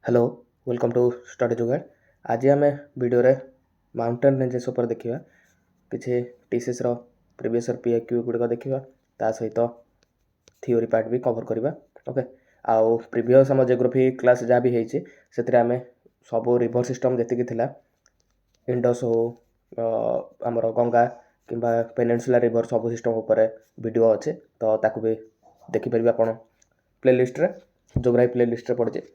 Hello welcome to study जुगाड़। आज आम वीडियो रे माउंटेन रेंजेस उपर देखिबा किछि टीसीएस रो प्रीवियस ईयर पीएक्यू गुडको देखिबा ता सहित थ्योरी पार्ट भी कवर करबा। ओके आउ प्रीवियस हम जियोग्राफी क्लास जा भी हेछि सेतरे आमे सब रिवर सिस्टम जेतिकी थिला इंडस हो हमर गंगा किंबा पेनिनसुला रिवर सब सिस्टम ऊपर वीडियो अच्छे तो ताकू भी देखि परिबा आपण प्लेलिस्ट रे जियोग्राफी प्लेलिस्ट रे पड़जे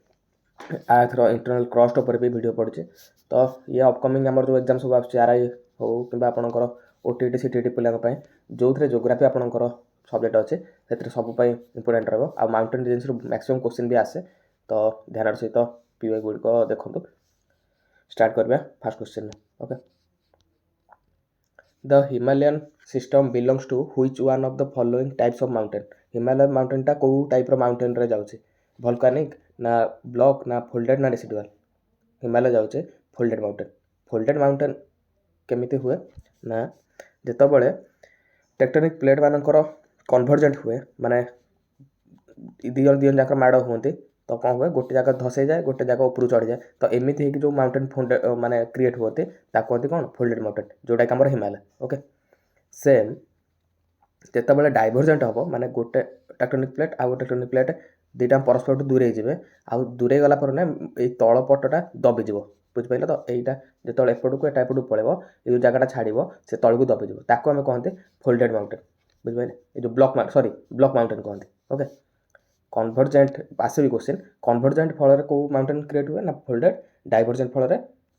आथर इंटरनल क्रस्ट पर भी वीडियो पड़े। तो ये अपकमिंग आमर जो एग्जाम सब आर हो कि ओटीटी सीटीटी पे जो थे जियोग्राफी आपंकर सब्जेक्ट अच्छे से सब इंपोर्टेंट रहा आ माउंटेन रेंज मैक्सिमम क्वेश्चन भी आसे तो ध्यान सहित पीवाई गुड़िक देखो। स्टार्ट करवा first question. Okay the Himalayan system belongs to which one of the following types of mountain. Himalaya माउंटेनटा कौ टाइप माउंटेन रे जाउछे वोल्केनिक ना ब्लॉक ना फोल्डेड ना रेसिडुअल। हिमालय जाउछे फोल्डेड माउंटेन। फोल्डेड माउंटेन केमिति हुए ना जेतो बळे टेक्टोनिक प्लेट मानकर कन्वर्जेंट हुए माने दियन दियन जाकर माड़ हुए तो कौन हुए गोटे जगह धसई जाए गोटे जगह ऊपर चढ़ी जाए तो एमती है कि जो माउंटेन फोल्डेड माने क्रिएट होते कहते कौन फोल्डेड माउंटेन जोटा कि आमर हिमालय। ओके सेम जिते डाइभरजेंट हम माने गोटे टेक्टोनिक प्लेट आउ गोटे टेक्टोनिक प्लेट दुईटा परस्पर दूरे जाए आउ दूरे गला पर ना ये तल पटटा दबिज बुझिपारे तो यहाँ जो एपटू एपटू पड़े ये जगह छाड़ से तलू दबिज ताको आम कहते फोल्डेड माउंटेन बुझिपारे ये जो ब्लॉक माउंटेन कहते। ओके कन्वर्जेंट आसबी क्वेश्चन कन्वर्जेंट फल कौ माउंटेन क्रिएट हुए ना फोल्डेड डाइभरजेंट फल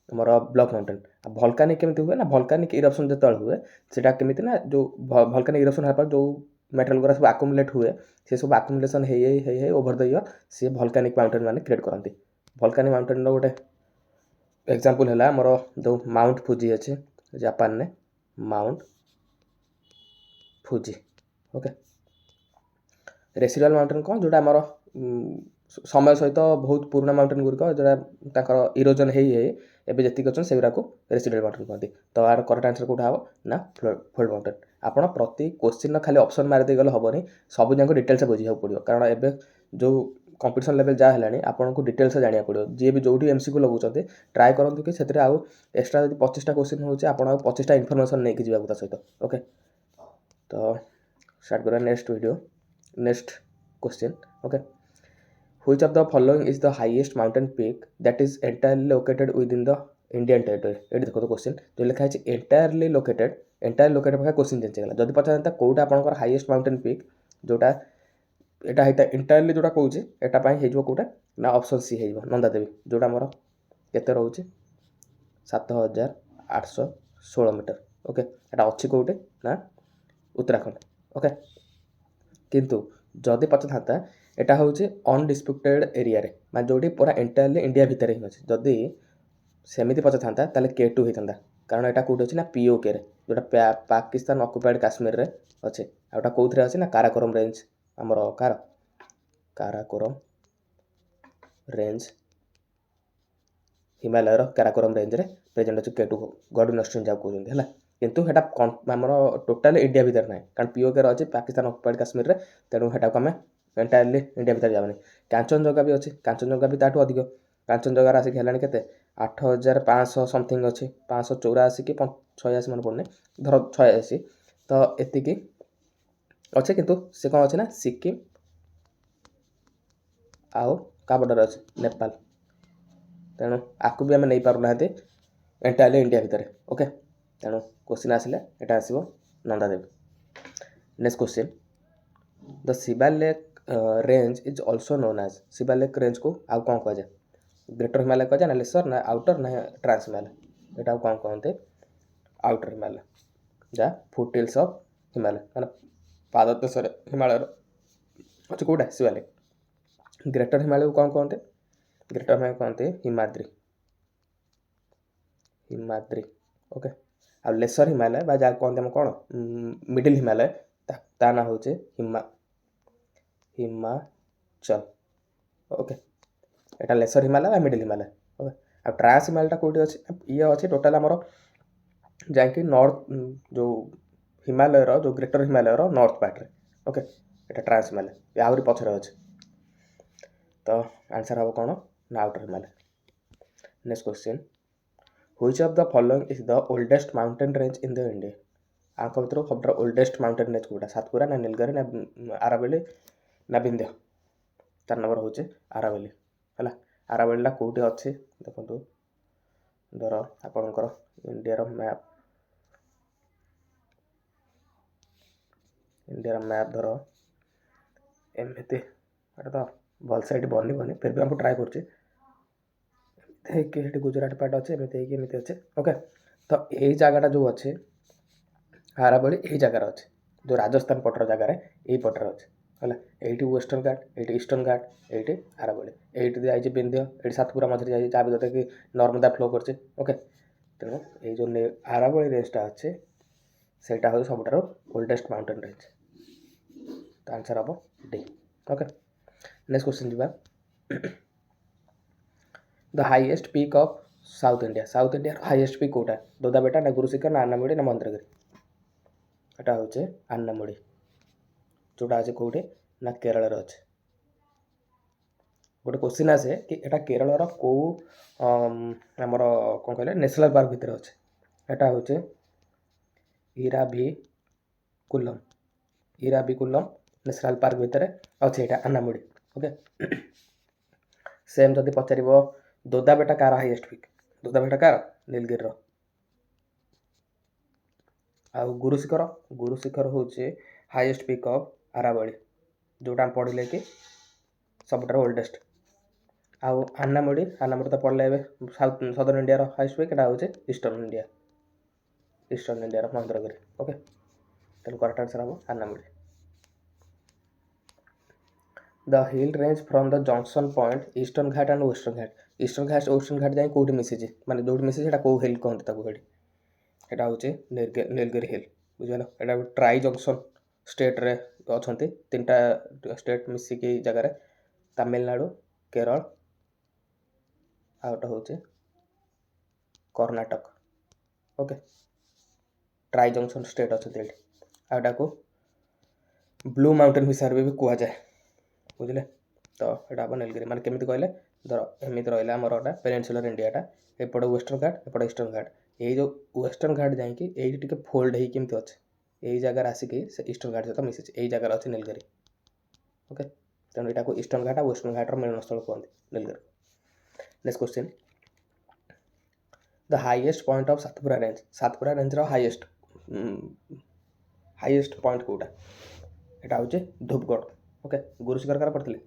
मोर ब्लॉक माउंटेन। वोल्केनिक केमिति हुए ना वोल्केनिक इरप्शन जो हुए सेटा केमिति ना जो वोल्केनिक इरप्शन होगा जो मेटेरियल गुरा सब आकुमुलेट हुए से सब आकुमुलेसन हे ओवर द ईयर सी वोल्केनिक माउंटेन माने क्रिएट करती। वोल्केनिक माउंटेन गोटे एग्जांपल है मोर जो माउंट फुजी अच्छे जापान ने Mount Fuji. Okay residual mountain कौन जोटा आमर समय सहित बहुत पुराना माउंटेन गुड़िक जोटा इरोजन एबे जति अच्छे से रेसिडुअल माउंटेन कहते। तो यार करेक्ट आंसर कौटा हम ना फोल्ड माउंटेन। आपड़ प्रति क्वेश्चन खाली ऑप्शन मारिदे गले हेनी सब जाक डिटेल्स बुझा पड़ो कारण एबे जो कंपटीशन लेवल जहाँ है आपको डिटेल्स जाना पड़ो जी भी जो एमसीक्यू लगुच ट्राए करूँ कि आउ एक्सट्रा जब 25टा क्वेश्चन हो 25टा इनफर्मेशन नहीं जावा सहित। ओके तो स्टार्ट करा next video next question. Okay which of the following is the highest mountain peak that is entirely located with in the Indian territory. ये देखो तो क्वेश्चन जो लिखा है एंटायरली लोकेटेड पाखे क्वेश्चन चेंज होगा जब पचार कौटा आप हाईएस्ट माउंटेन पीक जोटा एटा होता एंटायरली जोटा कौन एटा हो कौटा ना ऑप्शन सी हो नंदा देवी जोटा मोर केते रोचे 7816 मीटर। ओके एटा अच्छी कौटे ना उत्तराखंड। ओके किंतु जदि पचार था एटा हूँ अनडिस्प्यूटेड एरिया रे मैं जोटी पूरा एंटायरली इंडिया भितर ही अच्छे जदि सेमती पचार था K2 होता कारण यहाँ कौटे अच्छे ना POK रे जोटा पाकिस्तान ऑक्युपाइड काश्मीर रे अच्छे आउटा कौन अच्छे ना काराकोरम रेंज आमर काराकोरम रेंज हिमालय काराकोरम रेंज रे प्रेजेंट अच्छे K2 गड नस्टिन जाऊ कहते हैं किंतु आमर टोटाल इंडिया भितर ना कारण POK अच्छे पाकिस्तान ऑक्युपाइड काश्मीर रे तेणु हेटा को आम एंटायरली इंडिया भितर जाऊनी। कांचनजंगा भी अच्छे कांचनजंगा भी ताठू अधिक कांचनजंगार आसिक है के 8500 समथिंग अच्छे 584 कि 86 मन पड़ने धर 86 तो एतिकी अच्छे किंतु से कौन अच्छे ना सिक्किम आउ काबडर अच्छे नेपाल तेणु आपको भी आम नहीं पारना एंटायरली इंडिया भितर। ओके तेणु क्वेश्चन आसिले एटा आसीबो Nanda Devi. Next question the Shivalik range is also known as Shivalik range को आउ कौन कह जाए ग्रेटर हिमालय कह जाए ना लेसर ना आउटर ना ट्रांस हिमालय यहाँ कौन कहते आउटर हिमालय जहाँ फुटहिल्स ऑफ हिमालय मैंने पाद देश हिमालय अच्छे कौटा शिवालिक। ग्रेटर हिमालय को कौन कहते ग्रेटर हिमालय कहते हिमाद्री हिमाद्री। ओके आ लेसर हिमालय जहाँ कहते हम कौन मिडिल हिमालय ता ना हूँ हिमाचल। ओके एटा lesser Himalaya middle Himalaya. Okay आ ट्रांस हिमालय कौटी अच्छे ये अच्छे टोटाल आमर जहाँकि नॉर्थ जो हिमालय जो ग्रेटर हिमालय नॉर्थ पार्ट रे। ओके एटा ट्रांस हिमालय आहरी पछरे अच्छे तो आंसर हम कौन ନା outer Himalaya. Next question, which of the following is the oldest mountain range in the India? ଆଙ୍କ ଭିତରୁ ସବୁଠାରୁ ଓଲ୍ଡେଷ୍ଟ ମାଉଣ୍ଟେନ୍ ରେଞ୍ଜ କେଉଁଟା? ସାତପୁରା ନା ନୀଲଗିରି ନା ଆରାବଲି ନା ବିନ୍ଧ୍ୟ? 4 ନମ୍ବର ହେଉଛି ଆରାବଲି ହେଲା। ଆରାବଲିଟା କେଉଁଠି ଅଛି ଦେଖନ୍ତୁ, ଧର ଆପଣଙ୍କର ଇଣ୍ଡିଆର ମ୍ୟାପ୍ ଧର ଏମିତି, ଏଇଟା ତ ଭଲସେ ଏଠି ବନିବନି, ଫିର୍ ବି ଆମକୁ ଟ୍ରାଏ କରୁଛି। ଏମିତି ହେଇକି ଏଠି ଗୁଜୁରାଟ ପାର୍ଟ ଅଛି, ଏମିତି ହେଇକି ଏମିତି ଅଛି। ଓକେ, ତ ଏଇ ଜାଗାଟା ଯେଉଁ ଅଛି ଆରାବଳି ଏଇ ଜାଗାରେ ଅଛି, ଯେଉଁ ରାଜସ୍ଥାନ ପଟର ଜାଗାରେ ଏଇ ପଟରେ ଅଛି ହେଲା। ଏଇଠି ୱେଷ୍ଟର୍ଣ୍ଣ ଘାଟ, ଏଇଠି ଇଷ୍ଟର୍ଣ୍ଣ ଘାଟ, ଏଇଠି ଆରାବଳି, ଏଇଠି ଯାଇଛି ବିନ୍ଧ୍ୟ, ଏଇଠି ସାତପୁରା ମଝିରେ ଯାଇଛି, ଯାହା ବି ଯୋଉଟାକି ନର୍ମଦା ଫ୍ଲୋ କରୁଛି। ଓକେ, ତେଣୁ ଏଇ ଯେଉଁ ଆରାବଳି ରେଞ୍ଜଟା ଅଛି ସେଇଟା ହେଉଛି ସବୁଠାରୁ ଓଲ୍ଡେଷ୍ଟ ମାଉଣ୍ଟେନ୍ ରେଞ୍ଜ। ତ ଆନ୍ସର୍ ହେବ ଡି। ଓକେ, ନେକ୍ସଟ କ୍ୱେଶ୍ଚିନ୍ ଯିବା। The highest peak of south India. South ଇଣ୍ଡିଆର ହାଇଏଷ୍ଟ ପିକ୍ କେଉଁଟା? ଦୋଦାବେଟା ନା ଗୁରୁଶିଖର ନା ଆନାମୁଡ଼ି ନା ମହେନ୍ଦ୍ରଗିରି? ଏଟା ହେଉଛି ଆନାମୁଡ଼ି, ଯେଉଁଟା ଅଛି କେଉଁଠି ନା କେରଳରେ ଅଛି। ଗୋଟେ କ୍ୱେଶ୍ଚିନ୍ ଆସେ କି ଏଟା କେରଳର କେଉଁ ଆମର କ'ଣ କହିଲେ ନ୍ୟାସନାଲ୍ ପାର୍କ ଭିତରେ ଅଛି? ଏଟା ହେଉଛି ଇରାଭିକୁଲମ୍। ଇରାଭିକୁଲମ୍ ନ୍ୟାସନାଲ୍ ପାର୍କ ଭିତରେ ଅଛି ଏଇଟା ଆନାମୁଡ଼ି। ଓକେ, ସେମ୍ ଯଦି ପଚାରିବ ଦୋଦାବେଟା କାହାର ହାଇଏଷ୍ଟ ପିକ୍? ଦୋଦାବେଟା କାହାର? ନୀଲଗିରିର। ଆଉ ଗୁରୁଶିଖର, ଗୁରୁଶିଖର ହେଉଛି ହାଇଏଷ୍ଟ ପିକ୍ ଅଫ୍ ଆରାବଳି, ଯେଉଁଟା ଆମେ ପଢ଼ିଲେ କି ସବୁଠାରୁ ଓଲ୍ଡେଷ୍ଟ। ଆଉ ଆନାମୁଡ଼ି, ଆନାମୁଡ଼ି ତ ପଢ଼ିଲେ ଏବେ ସଦର୍ନ ଇଣ୍ଡିଆର ହାଇଏଷ୍ଟ ପିକ୍, ଏଟା ହେଉଛି ଇଷ୍ଟର୍ଣ୍ଣ ଇଣ୍ଡିଆର ମହେନ୍ଦ୍ରଗିରି। ଓକେ, ତେଣୁ କରେକ୍ଟ ଆନ୍ସର୍ ହେବ Anamudi. The hill range from the junction point Eastern Ghat and Western Ghat. Eastern Ghat Western Ghat ଯାଇ କେଉଁଠି ମିଶିଛି, ମାନେ ଯେଉଁଠି ମିଶିଛି ସେଇଟା କେଉଁ ହିଲ୍ କହନ୍ତି ତାକୁ? ସେଠି ଏଇଟା ହେଉଛି ନୀଲଗିରି ହିଲ୍, ବୁଝିପାରିଲ। ଏଇଟା ଟ୍ରାଇ ଜଙ୍କସନ୍ ଷ୍ଟେଟ୍ରେ ଅଛନ୍ତି, 3ଟା ଷ୍ଟେଟ୍ ମିଶିକି ଏଇ ଜାଗାରେ, ତାମିଲନାଡ଼ୁ, କେରଳ ଆଉ ଗୋଟେ ହେଉଛି Karnataka. Okay, tri junction state ଅଛନ୍ତି ଏଇଠି। ଆଉ ଏଟାକୁ ବ୍ଲୁ ମାଉଣ୍ଟେନ୍ ହିସାବରେ ବି କୁହାଯାଏ, ବୁଝିଲେ। ତ ଏଇଟା ହେବ ନୀଲଗିରି। ମାନେ କେମିତି କହିଲେ, ଧର ଏମିତି ରହିଲା ଆମର ଏଟା ପେନିନସୁଲାର ଇଣ୍ଡିଆଟା, ଏପଟେ ୱେଷ୍ଟର୍ଣ୍ଣ ଘାଟ, ଏପଟେ ଇଷ୍ଟର୍ଣ୍ଣ ଘାଟ। ଏଇ ଯେଉଁ ୱେଷ୍ଟର୍ଣ୍ଣ ଘାଟ ଯାଇକି ଏଇଠି ଟିକେ ଫୋଲ୍ଡ ହେଇକି କେମିତି ଅଛି, ଏଇ ଜାଗାରେ ଆସିକି ସେ ଇଷ୍ଟର୍ଣ୍ଣ ଘାଟ ସହିତ ମିଶିଛି, ଏଇ ଜାଗାରେ ଅଛି ନୀଲଗିରି। ଓକେ, ତେଣୁ ଏଇଟାକୁ ଇଷ୍ଟର୍ଣ୍ଣ ଘାଟ ଆଉ ୱେଷ୍ଟର୍ଣ୍ଣ ଘାଟର ମିଳନସ୍ଥଳ କୁହନ୍ତି Nilgiri. Next question, the highest point of Satpura range. Satpura ରେଞ୍ଜର ହାଇଏଷ୍ଟ ପଏଣ୍ଟ କେଉଁଟା? ଏଇଟା ହେଉଛି ଧୂପଗଡ଼। ଓକେ, ଗୁରୁଶିଖର କାହାର ପଡ଼ିଥିଲେ?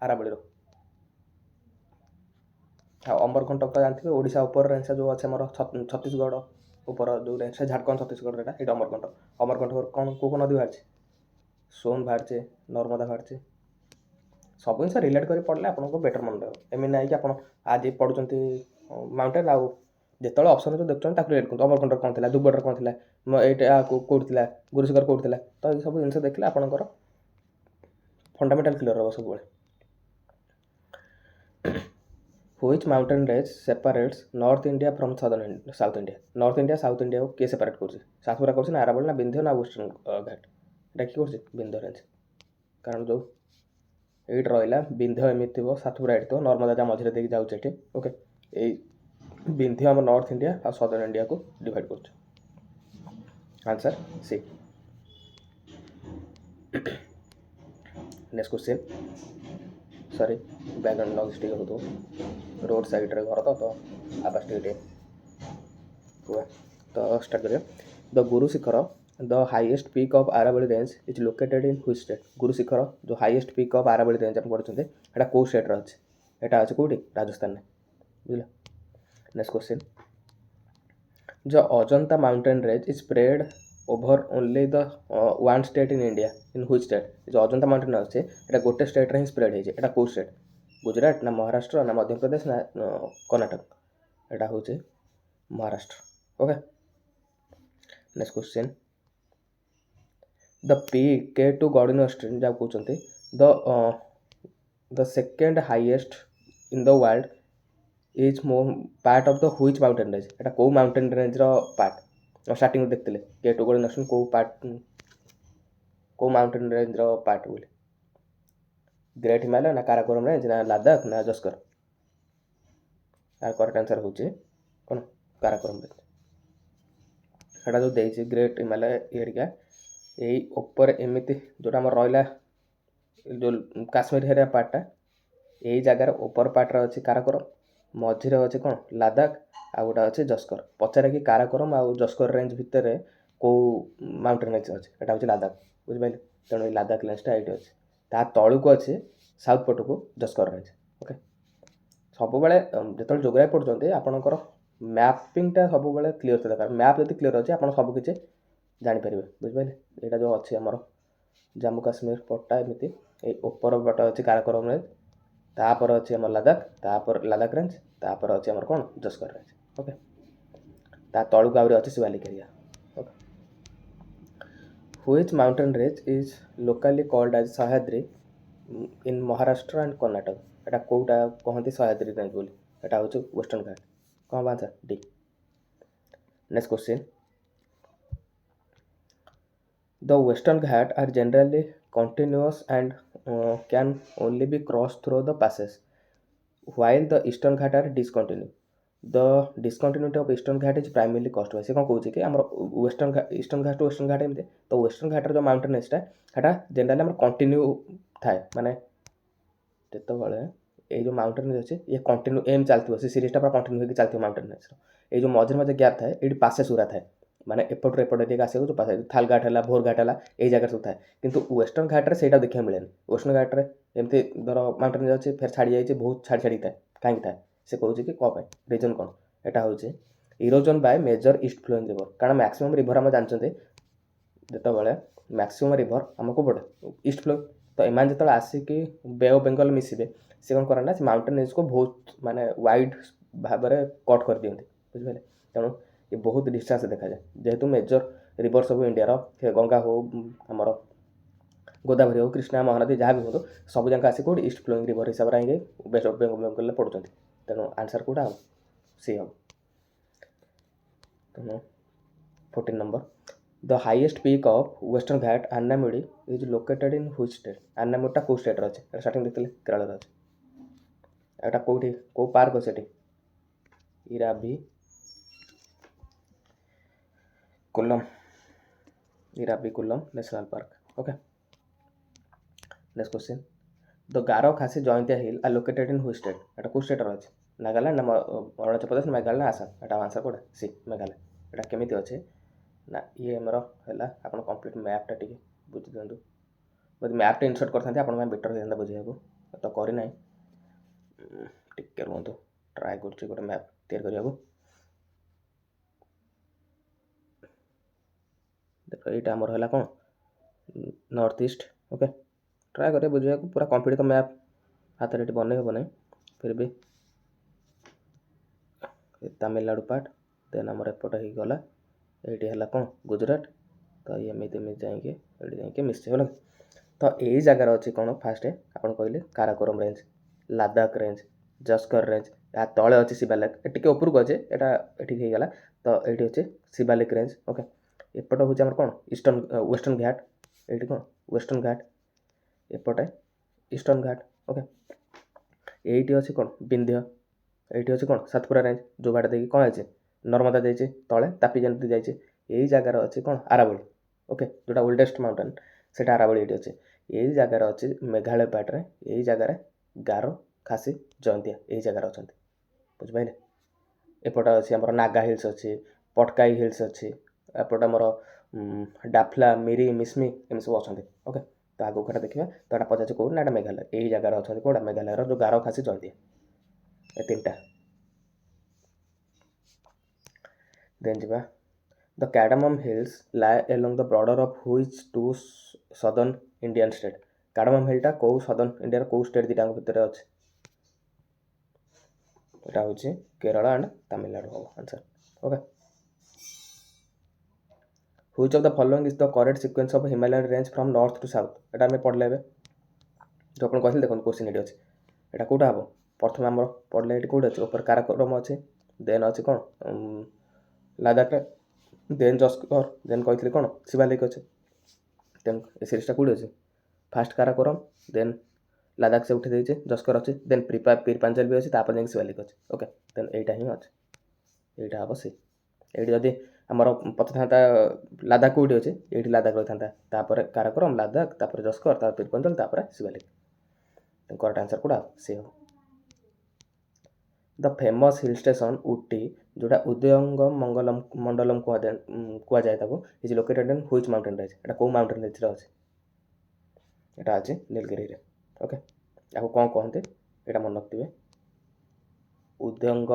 ଆରାବଳିର। ଆଉ ଅମରକଣ୍ଟକ ତ ଜାଣିଥିବେ, ଓଡ଼ିଶା ଉପର ରେଞ୍ଜଟା ଯେଉଁ ଅଛି ଆମର ଛତିଶଗଡ଼ ଉପର ଯେଉଁ ରେଞ୍ଜଟା, ଝାଡ଼ଖଣ୍ଡ ଛତିଶଗଡ଼, ଏଇଟା ଅମରକଣ୍ଟକ। ଅମରକଣ୍ଟକର କ'ଣ କେଉଁ ନଦୀ ବାହାରିଛି? ସୋନ ବାହାରିଛି, ନର୍ମଦା ବାହାରିଛି। ସବୁ ଜିନିଷ ରିଲେଟ୍ କରି ପଢ଼ିଲେ ଆପଣଙ୍କୁ ବେଟର୍ ମନେ ରହିବ। ଏମିତି ନାହିଁ କି ଆପଣ ଆଜି ପଢ଼ୁଛନ୍ତି ମାଉଣ୍ଟେନ୍, ଆଉ ଯେତେବେଳେ ଅପସନ୍ ଦେଖୁଛନ୍ତି ତାକୁ ରିଲେଟ୍ କରନ୍ତୁ। ଅମରକଣ୍ଟକ କ'ଣ ଥିଲା, ଧୂପଗଡ଼ର କ'ଣ ଥିଲା, ଏଇଟା କେଉଁଠି ଥିଲା, ଗୁରୁଶିଖର କେଉଁଠି ଥିଲା। ତ ଏଇ ସବୁ ଜିନିଷ ଦେଖିଲେ ଆପଣଙ୍କର ଫଣ୍ଡାମେଣ୍ଟାଲ୍ କ୍ଲିୟର୍ ହେବ ସବୁବେଳେ। Which mountain range separates North India from South India? North India South India କିଏ ସେପାରେଟ୍ କରୁଛି? ସାତପୁରା କରୁଛି ନା ଆରାବଳି ନା ବିନ୍ଧ୍ୟ ନା ୱେଷ୍ଟର୍ଣ୍ଣ ଘାଟ? ଏଇଟା କିଏ କରୁଛି? ବିନ୍ଧ୍ୟ ରେଞ୍ଜ। କାରଣ ଯେଉଁ ଏଇଠି ରହିଲା ବିନ୍ଧ୍ୟ ଏମିତି ଥିବ, ସାତପୁରା ଏଇଠି ଥିବ, ନର୍ମଦା ଯା ମଝିରେ ଦେଇକି ଯାଉଛି ଏଠି। ଓକେ, ଏଇ ବିନ୍ଧ୍ୟ ଆମ ନର୍ଥ ଇଣ୍ଡିଆ ଆଉ ସଦର୍ନ ଇଣ୍ଡିଆକୁ ଡିଭାଇଡ଼ କରୁଛି। Answer C. ନେକ୍ସଟ କ୍ୱେଶ୍ଚିନ୍, ସରି ବ୍ୟାକ୍ଗ୍ରାଉଣ୍ଡ ନଏଜ୍ ଟିକେ ହେଉଥିବ, ରୋଡ଼ ସାଇଡ଼୍ରେ ଘର ତ ଆବାଜ ଟିକେ ହୁଏ। ତ ଷ୍ଟାର୍ଟ କରିବା। The Gurushikhar, the highest peak of ଆରାବଳି range is located in which state? Gurushikhar ଯେଉଁ ହାଇଏଷ୍ଟ ପିକ୍ ଅଫ୍ ଆରାବଳି ରେଞ୍ଜ ଆପଣ ପଢ଼ୁଛନ୍ତି, ଏଇଟା କେଉଁ ଷ୍ଟେଟ୍ରେ ଅଛି? ଏଇଟା ଅଛି କେଉଁଠି? ରାଜସ୍ଥାନରେ, ବୁଝିଲ। Next question, the Ajanta mountain range is spread over only the one state in India, in which state? ଯେଉଁ ଅଜନ୍ତା ମାଉଣ୍ଟେନ୍ ଅଛି ଏଇଟା ଗୋଟେ ଷ୍ଟେଟ୍ରେ ହିଁ ସ୍ପ୍ରେଡ୍ ହେଇଛି। ଏଇଟା କେଉଁ ଷ୍ଟେଟ୍? ଗୁଜୁରାଟ ନା ମହାରାଷ୍ଟ୍ର ନା ମଧ୍ୟପ୍ରଦେଶ ନା କର୍ଣ୍ଣାଟକ? ଏଇଟା ହେଉଛି ମହାରାଷ୍ଟ୍ର। ଓକେ, ନେକ୍ସଟ କ୍ୱେଶ୍ଚିନ୍, ଦ K2 ଗଡ଼ିନ ଷ୍ଟ୍ରିମ୍ ଯାହାକୁ କହୁଛନ୍ତି, the second highest in the world is part of the which mountain range? ଏଇଟା କେଉଁ ମାଉଣ୍ଟେନ୍ ରେଞ୍ଜର ପାର୍ଟ? ଷ୍ଟାର୍ଟିଂରୁ ଦେଖିଥିଲେ K2 ଗଡ଼ିନ ଷ୍ଟ୍ରିମ୍ କେଉଁ ମାଉଣ୍ଟେନ୍ ରେଞ୍ଜର ପାର୍ଟ ବୋଲି? ଗ୍ରେଟ୍ ହିମାଲୟ ନା କାରାକୋରମ୍ ରେଞ୍ଜ ନା ଲାଦାଖ ନା ଜସ୍କର? यार करेक्ट आंसर होची कौन काराकोरम रेंज सेटा जो देइछि ग्रेट हिमालय एरिया यही ऊपर एमती जोटा आम रहा जो काश्मीर एरिया पार्टा यही जगार ऊपर पार्ट अच्छी काराकोरम मझीरे अच्छे कौन लद्दाख आ गोटा अच्छे जस्कर पचारे कि काराकोरम आ जस्कर रेंज भितर कौ माउंटेन रेंज अच्छे एटा हूँ लद्दाख बुझिपारे तेणु ये लद्दाख रेंजटा ये अच्छे ता तलू को अच्छे साउथ पट को जस्कर रेंज ओके सब जो जोग्राफी पढ़ुंट आपंकर मैपिंगटा सब क्लीयर था दरकार मैप जब क्लीयर अच्छे आप सबकि जापर बुझिपारे यहाँ जो अच्छे आमर जम्मू काश्मीर पट्टा एमती ऊपर पट अच्छे काराकोरम रेंज तापर अच्छे आम लद्दाख तापर लद्दाख रेंज तापर अच्छे आमर कौन जस्कर रेंज ओके ता तलू को आहरी अच्छे Shivalik area okay which mountain range is locally called as Sahyadri in Maharashtra and Karnataka एटा कोटा कहती सह्याद्री रेंज बोली एटा हूँ वेस्टर्न घाट कौन answer D next question the Western Ghat are generally continuous and can only be crossed through the passes while the eastern ghat are discontinuous the discontinuity of eastern ghat is primarily caused by से कौन कहूँ कि आमर Western Eastern Ghat to Western Ghat एमती तो western घाटर जो mountain रेंजटा सेटा generally आम कंटिन्यू थाए माने जितेबाला ये जो माउंटेन रेंज अच्छे ये कंटिन्यू एम चलती से सीरीजटा पूरा कंटिन्यू होकर चलती माउंटेन रेंज ये जो मझे मझे गैप थाए ये पासेस गुरा थाए माने एपटर एपटे टे आसे जो पास थाल घाट है भोर घाट है यही जगह सब थाए किंतु वेस्टर्न घाटे से देखा मिले वेस्टर्न घाटे एमती धर माउंटेन रेंज अच्छे फिर छाड़ी जाइए बहुत छाड़ी छाड़ी थाए कहीं थाए से कहूँ कि कौन रिजन कौन यहाँ हूँ erosion by major east flowing river कारण मैक्सिमम रिवर आम जानते जितेबाला मैक्सिमम रिवर आमको पड़े ईस्ट फ्लोइंग तो एम जो आसिक बे ऑफ बेंगल मिसबे सी कौन करना से माउंटेन रेंज को बहुत माने वाइड भाव में कट कर दिखती बुझे तेणु ये बहुत डिस्टेंस देखा जाए जेहेतु मेजर रिवर सब इंडिया गंगा हो आमर गोदावरी हो कृष्णा महानदी जहाँ भी हो सब जाक आसिक कौट ईस्ट फ्लोइंग रिवर हिसाब से वेस्ट ऑफ बेंगल पड़ुंट तेणु आंसर कौटा हम सी हम तेणु 14 number the highest peak of Western Ghat Anamudi is located in which state अन्नामुडीटा कौ स्टेट अच्छे स्टार्टिंग देखते केरल अच्छे एटा कौटी कौ पार्क अच्छे Eravikulam Eravikulam national park okay next question the Garo Khasi Jaintia hill are located in which state एटा कौ स्टेट अच्छे नागालैंड ना अरुणाचल प्रदेश मेघालय ना आसाम एटा आंसर कोड़ा सी मेघालय एटा केमिति अच्छे ना ये आमर है आप कंप्लीट मैपटा टी बुझी दिखाँ बोध मैपटा इनसर्ट करते आप बेटर होता बुझे तो करना टिके रुहतु ट्राए कर गोटे मैप तैयार करने देख यहाँ आमर है कौन नॉर्थ ईस्ट ओके ट्राए करें बुझे पूरा कम्प्लीट तो मैप हाथ में बन हे ना फिर भी तमिलनाडु पार्ट देन आमर एपट हो गला ये है कौन गुजरात तो ये एमती जाइए ये मिसचे हो तो यही जगार अच्छे कौन फास्ट आप कहले Karakoram range Ladakh range Zaskar range या तले अच्छे शिवालिक टी उपरको अच्छे यहाँ गला तो ये अच्छे शिवालिक रेंज ओके एपट हूँ आम कौन ईस्टर्न वेस्टर्न घाट ये कौन वेस्टर्न घाट एपटे ईस्टर्न घाट ओके ये अच्छे कौन विंध्य ये अच्छे कौन सातपुरा रेंज जो घाट देखिए कौन है नर्मदा जाइए तले तापी जनती जाइए यही जगार अच्छे कौन आरावली ओके जोटा ओल्डेस्ट माउंटेन से आरावली ये अच्छे यही जगार अच्छे मेघालय पार्टे यही जगार गारो खासी जयंतिया यही जगार अच्छा बुझिपारे एपटे अच्छे आम नागा हिल्स अच्छे पटकाई हिल्स अच्छे एपटे आमर डाफला मिरी मिसमी एम सब अच्छा ओके तो आगे कटा देखा तो यहाँ पचास कौन ना मेघालय यही जगार अच्छा कौटा मेघालय जो गारो खासी जयंतिया ए तीनटा देन जा the cardamom hills lie along the border of which two southern Indian state कार्डामम हिलटा कौ सदर्न इंडिया कौ स्टेट दुटा भितर अच्छे यहाँ हूँ केरल एंड तमिलनाडु हम answer okay which of the following is the correct sequence of Himalayan range from north to south एटा आम पढ़ले जो आप कहते देखो क्वेश्चन ये अच्छे यहाँ कौटा हम प्रथम आम पढ़ले ये कौट अच्छे ऊपर काराकोरम अच्छे देन अच्छे कौन लद्दाख देन जस्कर देन कहते कौन शिवालिक अच्छे देन सीरीजटा कौट अच्छे फास्ट काराकोरम देन ଲାଦାଖ ସେ ଉଠି ଦେଇଛେ, ଜସ୍କର ଅଛି, ଦେନ୍ ପୀରପାଞ୍ଜଲ ବି ଅଛି, ତାପରେ ଯାଇକି ଶିବାଲିକ ଅଛି। ଓକେ, ଦେନ୍ ଏଇଟା ହିଁ ଅଛି, ଏଇଟା ହେବ ସି। ଏଇଠି ଯଦି ଆମର ପଚାରିଥାନ୍ତା ଲାଦାଖ କେଉଁଠି ଅଛି, ଏଇଠି ଲାଦାଖ ରହିଥାନ୍ତା, ତାପରେ କାରାକୋରମ, ଲାଦାଖ, ତାପରେ ଜସ୍କର, ତାପରେ ପୀରପାଞ୍ଜଲ, ତାପରେ ଶିବାଲିକ। କରେକ୍ଟ ଆନ୍ସର୍ କୋଉଟା ସି ହେବ। ଦ ଫେମସ୍ ହିଲ୍ ଷ୍ଟେସନ୍ ଉଟି, ଯେଉଁଟା ଉଦୟଙ୍ଗ ମଣ୍ଡଲମ୍ କୁହାଯାଏ ତାକୁ, is located in which mountain range. ଏଇଟା କେଉଁ ମାଉଣ୍ଟେନ୍ ରେଞ୍ଜରେ ଅଛି? ଏଇଟା ଅଛି ନୀଲଗିରିରେ। ଓକେ, ଆକୁ କ'ଣ କହନ୍ତି ଏଇଟା ମନେ ରଖିଥିବେ, ଉଦୟଙ୍ଗ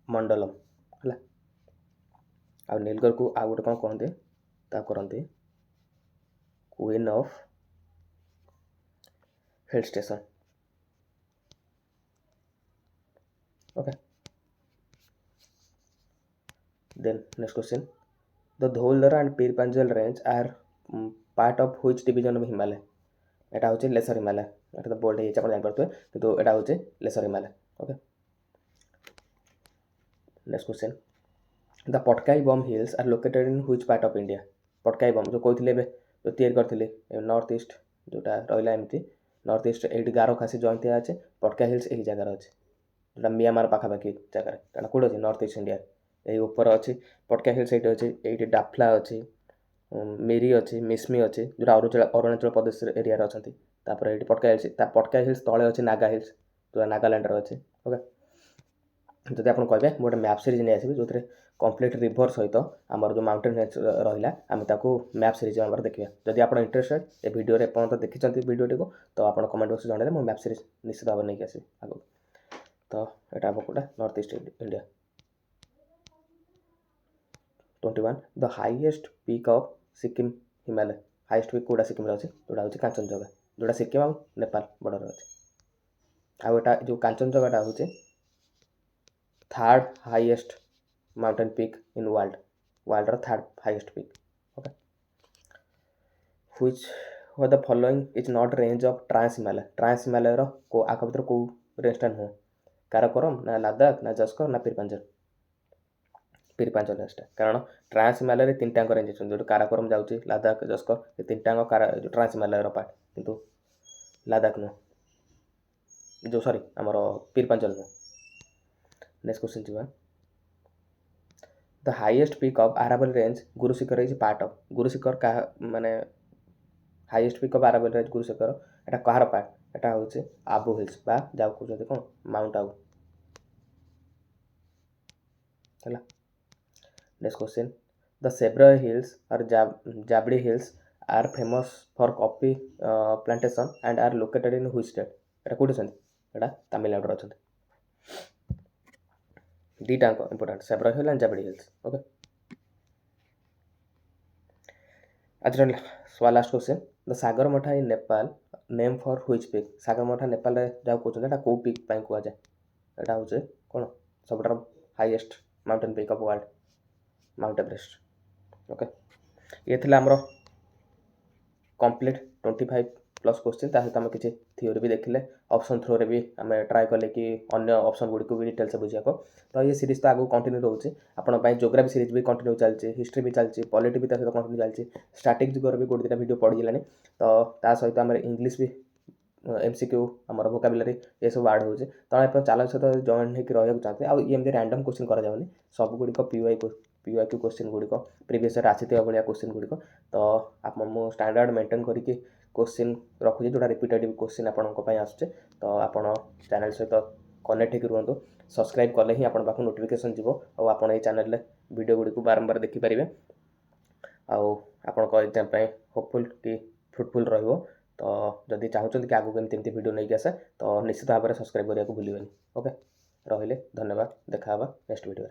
ମଣ୍ଡଲମ୍ ହେଲା। ଆଉ ନୀଲଗିରିକୁ ଆଉ ଗୋଟେ କ'ଣ କହନ୍ତି, ତାକୁ କରନ୍ତି queen of hill station. Okay, then next question, the Dhauladhar and Pir Panjal range are part of which division of Himalaya. এটা হচ্ছে লেসর হিমালয়, এটা তো বোল্ড হয়েছে আপনার জানিপারে, কিন্তু এটা হচ্ছে lesser Himalaya. Okay, next question, the Patkai Bum hills are located in which part of India. Patkai Bum जो कहते जो तैयारी करते नॉर्थ ईस्ट जोटा रहा एमती नॉर्थ ईस्ट ये गारो खासी जॉइंट अच्छे, पटकाई हिल्स यही जगार अच्छे, जोटा मियांमार पाखापाखि जगार, कारण कौट अच्छे नॉर्थ ईस्ट इंडिया यही ऊपर अच्छी पटकाई हिल्स ये अच्छे, ये डाफला अच्छी, मेरी अच्छी, मिसमी अच्छी, जो अरुणाचल प्रदेश एरिया अच्छा, तापर ये पटकाई हिल्स तले अच्छे नागा हिल्स जो नागालैंड अच्छे। ओके, जदि आप कहे गोटे मैप सीरीज नहीं आसबि जो कम्प्लीट रिभर सहित आमर जो माउंटेन रेंज रहा आम ताको मैप सीरीज आम देखा। जदि आप इंटरेस्टेड ए वीडियो एपर्तंत देखी वीडियोटी को तो आप कमेंट बॉक्स जनइले मैं मैप सीरीज निश्चित भाव नहीं आसबि आगे। तो यहाँ हम कौटा north east India. 21 the highest peak of Sikkim Himalaya. Highest peak कौटा सिक्किम अच्छे, जोटा हूँ कांचनजंगा, जोटा सिक्किम और नेपाल बॉर्डर अच्छे। आटा जो कांचनजंगाटा हूँ third highest mountain peak in world third highest peak. Okay, which व the following is not range of trans Himalaya. Trans Himalaya को आख भर कौ रेंजटा नुह, काराकोरम ना लादाख ना जस्कर ना पीरपांजल। पीरपांजल रेंजटा, कारण ट्रांस हिमालय तीन टाँग रेंज अच्छे, जो काराकोरम जाऊँगी लादाख जस्कर ये तीन टाँग ट्रांस हिमालय पार्ट, किंतु लादाख नुह, जो सॉरी आमर पीरपांजल नुह। नेक्स्ट क्वेश्चन जी, the highest peak of Aravalli range Guru Shikhar is part of. Guru Shikhar क्या माने highest peak of Aravalli range Guru Shikhar एटा कहार पार्ट, एटा होचे आबू हिल्स बा जाऊ कहते कौन माउंट आबू है। Next question, the Shevaroy hills और Javadi hills are famous for coffee plantation and are located in which state. एटा कौट अच्छा तमिलनाडु अच्छा, दीटा important Shevaroy hill and Javadi hills. Okay, आज last question, the Sagarmatha in Nepal name for which peak. Sagarmatha Nepal जहाँ कहते कौ पीक कहुए, यहाँ हूँ कौन सब highest mountain peak of world mount Everest. Okay, ये थी आमर कंप्लीट 25+ क्वेश्चन, ता सहित आम किसी थ्योरी भी देखिले, ऑप्शन थ्रो रे भी आम ट्राए कले कि अन्य ऑप्शन गुड़ी को भी डिटेल से बुझा। तो ये सीरीज तो आगू कंटिन्यू रोचे आपण जोग्राफी सीरीज भी कंटिन्यू चलती, हिस्ट्री भी चलती, पॉलिटी भी सहित कंटिन्यू चलती, स्ट्रैटेजिक भी गोटे दुटा वीडियो पड़गलानी। तो ता सहित आम इंग्लिश भी एमसीक्यू आमर वोकाबुलरी ये सब आड हो तो चैनल सहित जॉइन होकर रहा चाहते हैं। आमती रैंडम क्वेश्चन कराऊनी सब गुड़िक पीवाईक्यू क्वेश्चन गुड़िक प्रीवियस आसी भाया क्वेश्चन गुड़िक। तो आप स्टैंडर्ड मेंटेन करके क्वेश्चन रखुच्छे जोटा रिपीटेटिव क्वेश्चन आपंपाई आसुचे। तो आप चैनल सहित कनेक्ट होकर रुहतु, सब्सक्राइब कले ही आप नोटिफिकेशन जीव और आप चैनल वीडियो गुड़ी बारंबार देखिपारे। आपको एग्जाम होपफुल कि फ्रुटफुल रहिबो। तो जदि चाहते कि आगू केमती वीडियो नहीं आसे तो निश्चित भाव में सब्सक्राइब करने को भूलिए। ओके, रहिले धन्यवाद, देखा नेक्स्ट वीडियो।